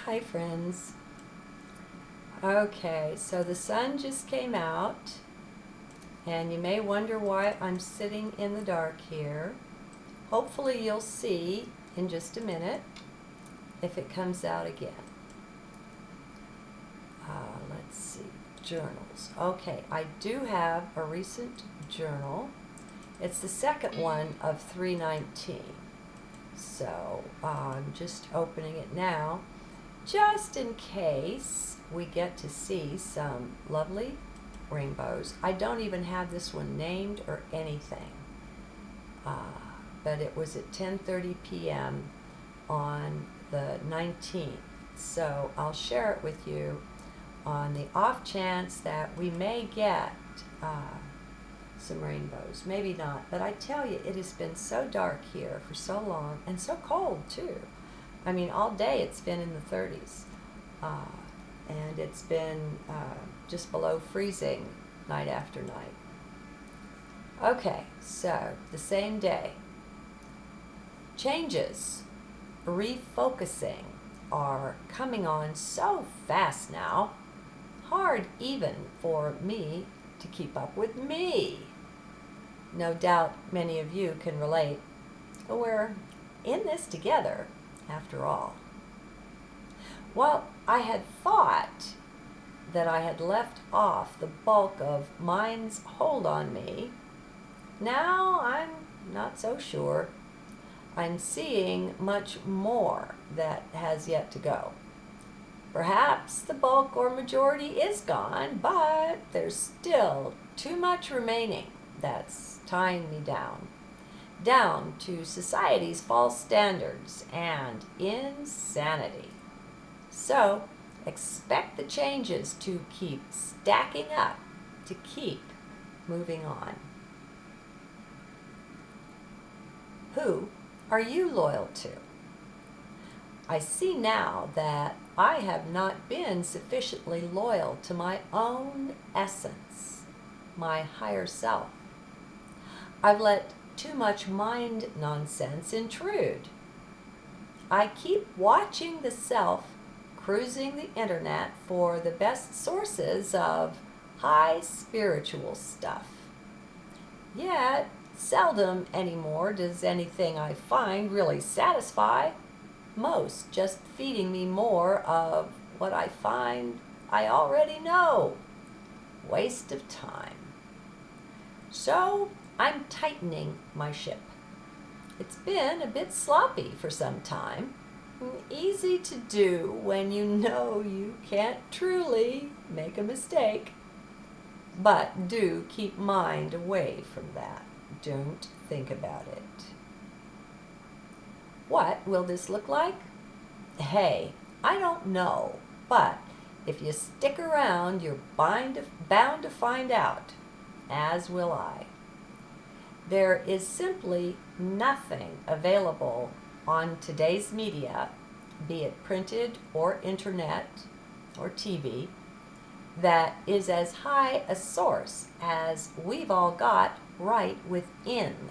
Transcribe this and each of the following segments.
Hi friends. Okay, so the sun just came out and you may wonder why I'm sitting in the dark here. Hopefully you'll see in just a minute if it comes out again. Let's see, journals. Okay, I do have a recent journal. It's the second one of 319. So I'm just opening it now, just in case we get to see some lovely rainbows. I don't even have this one named or anything, but it was at 10:30 p.m. on the 19th. So I'll share it with you on the off chance that we may get some rainbows. Maybe not, but I tell you, it has been so dark here for so long and so cold too. I mean, all day it's been in the 30s, and it's been just below freezing night after night. Okay, so the same day. Changes, refocusing, are coming on so fast now, hard even for me to keep up with me. No doubt many of you can relate. We're in this together, after all. Well, I had thought that I had left off the bulk of mind's hold on me. Now I'm not so sure. I'm seeing much more that has yet to go. Perhaps the bulk or majority is gone, but there's still too much remaining that's tying me down to society's false standards and insanity. So expect the changes to keep stacking up, to keep moving on. Who are you loyal to? I see now that I have not been sufficiently loyal to my own essence, my higher self. I've let too much mind nonsense intrude. I keep watching the self cruising the internet for the best sources of high spiritual stuff. Yet, seldom anymore does anything I find really satisfy. Most just feeding me more of what I find I already know. Waste of time. So I'm tightening my ship. It's been a bit sloppy for some time. Easy to do when you know you can't truly make a mistake. But do keep mind away from that. Don't think about it. What will this look like? Hey, I don't know, but if you stick around, you're bound to find out, as will I. There is simply nothing available on today's media, be it printed or internet or TV, that is as high a source as we've all got right within.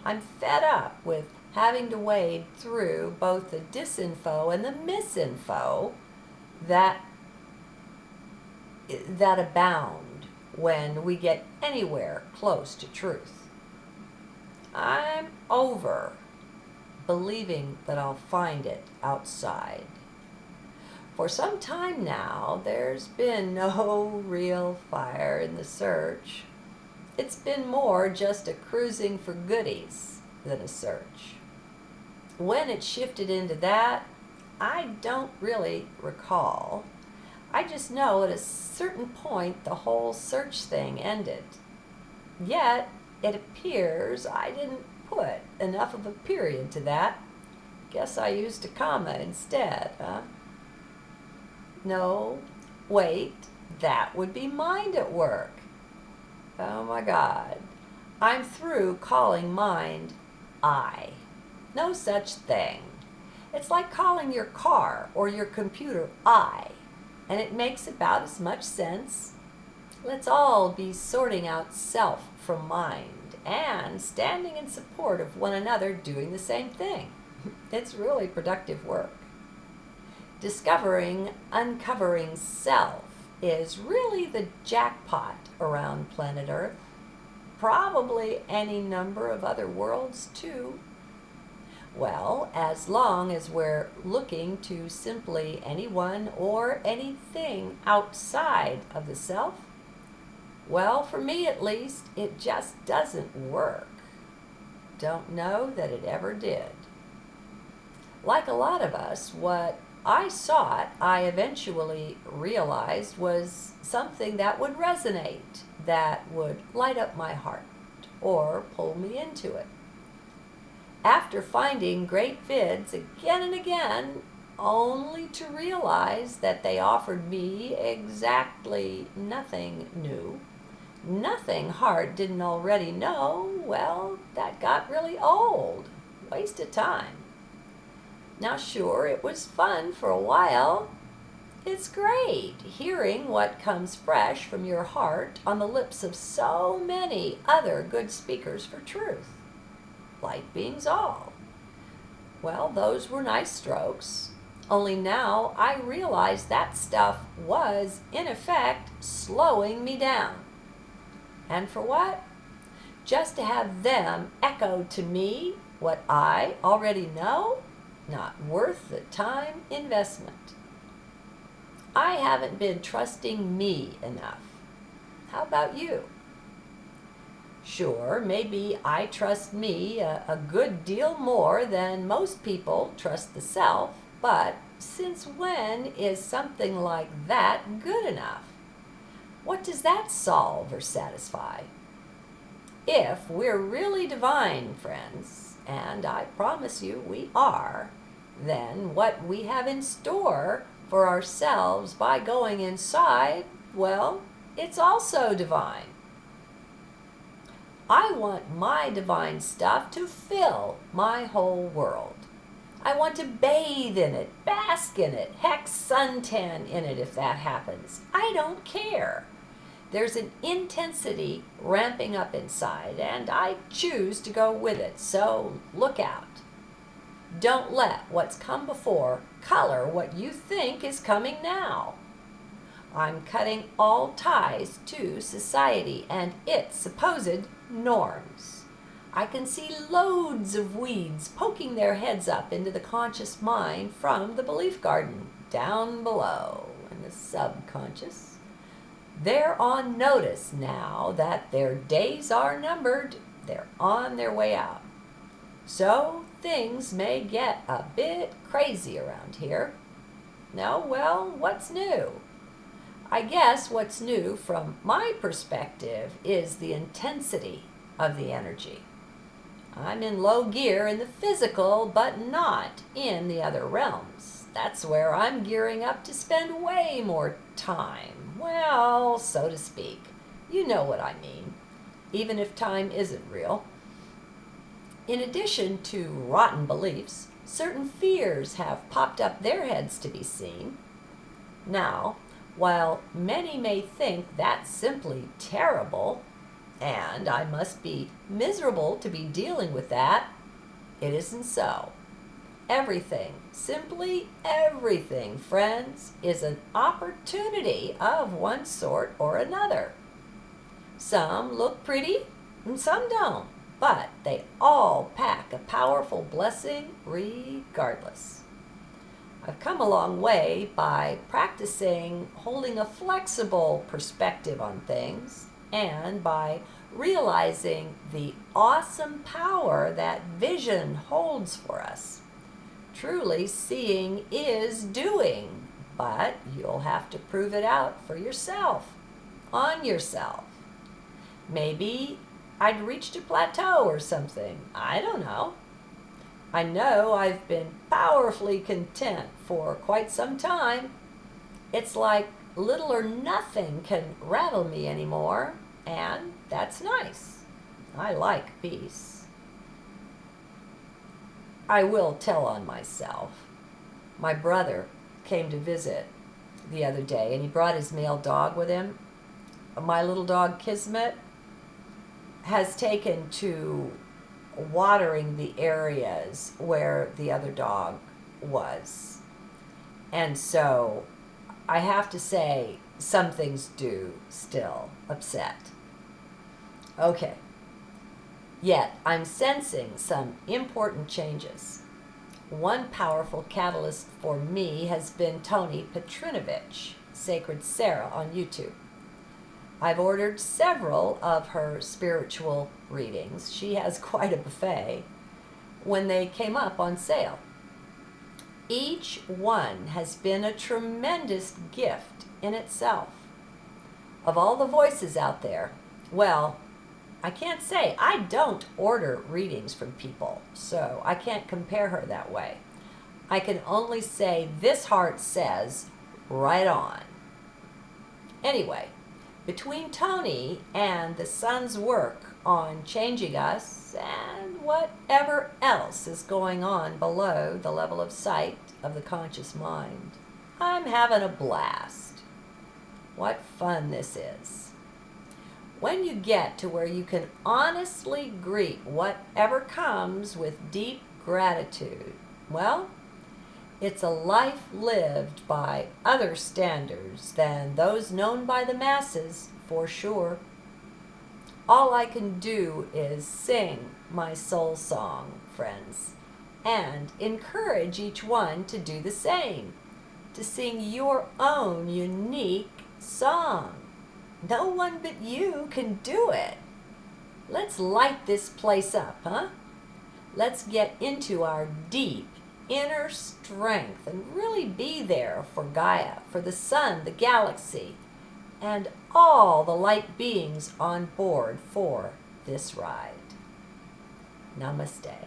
I'm fed up with having to wade through both the disinfo and the misinfo that abound when we get anywhere close to truth. I'm over believing that I'll find it outside. For some time now, there's been no real fire in the search. It's been more just a cruising for goodies than a search. When it shifted into that, I don't really recall. I just know at a certain point the whole search thing ended. Yet, it appears I didn't put enough of a period to that. Guess I used a comma instead, huh? No, wait, that would be mind at work. Oh my God. I'm through calling mind I. No such thing. It's like calling your car or your computer I, and it makes about as much sense. Let's all be sorting out self from mind and standing in support of one another doing the same thing. It's really productive work. uncovering self is really the jackpot around planet Earth. Probably any number of other worlds too. Well, as long as we're looking to simply anyone or anything outside of the self, well, for me at least, it just doesn't work. Don't know that it ever did. Like a lot of us, what I sought, I eventually realized was something that would resonate, that would light up my heart or pull me into it. After finding great vids again and again, only to realize that they offered me exactly nothing new, nothing heart didn't already know, well, that got really old. Waste of time. Now, sure, it was fun for a while. It's great hearing what comes fresh from your heart on the lips of so many other good speakers for truth. Light beings all. Well, those were nice strokes. Only now I realize that stuff was, in effect, slowing me down. And for what? Just to have them echo to me what I already know? Not worth the time investment. I haven't been trusting me enough. How about you? Sure, maybe I trust me a good deal more than most people trust the self, but since when is something like that good enough? What does that solve or satisfy? If we're really divine, friends, and I promise you we are, then what we have in store for ourselves by going inside, well, it's also divine. I want my divine stuff to fill my whole world. I want to bathe in it, bask in it, heck, suntan in it if that happens. I don't care. There's an intensity ramping up inside, and I choose to go with it, so look out. Don't let what's come before color what you think is coming now. I'm cutting all ties to society and its supposed norms. I can see loads of weeds poking their heads up into the conscious mind from the belief garden down below in the subconscious. They're on notice now that their days are numbered. They're on their way out. So things may get a bit crazy around here. Now, well, what's new? I guess what's new from my perspective is the intensity of the energy. I'm in low gear in the physical, but not in the other realms. That's where I'm gearing up to spend way more time. Well, so to speak. You know what I mean, even if time isn't real. In addition to rotten beliefs, certain fears have popped up their heads to be seen. Now, while many may think that's simply terrible, and I must be miserable to be dealing with that, it isn't so. Everything, simply everything, friends, is an opportunity of one sort or another. Some look pretty and some don't, but they all pack a powerful blessing regardless. I've come a long way by practicing holding a flexible perspective on things and by realizing the awesome power that vision holds for us. Truly, seeing is doing, but you'll have to prove it out for yourself, on yourself. Maybe I'd reached a plateau or something. I don't know. I know I've been powerfully content for quite some time. It's like little or nothing can rattle me anymore, and that's nice. I like peace. I will tell on myself. My brother came to visit the other day, and he brought his male dog with him. My little dog, Kismet, has taken to watering the areas where the other dog was. And so I have to say, some things do still upset. Okay. Yet I'm sensing some important changes. One powerful catalyst for me has been Tony Petrinovich, Sacred Sarah on YouTube. I've ordered several of her spiritual readings. She has quite a buffet when they came up on sale. Each one has been a tremendous gift in itself. Of all the voices out there, well, I can't say. I don't order readings from people, so I can't compare her that way. I can only say this heart says, right on. Anyway, between Tony and the sun's work on changing us and whatever else is going on below the level of sight of the conscious mind, I'm having a blast. What fun this is. When you get to where you can honestly greet whatever comes with deep gratitude, well, it's a life lived by other standards than those known by the masses, for sure. All I can do is sing my soul song, friends, and encourage each one to do the same, to sing your own unique song. No one but you can do it. Let's light this place up, huh? Let's get into our deep inner strength and really be there for Gaia, for the sun, the galaxy, and all the light beings on board for this ride. Namaste.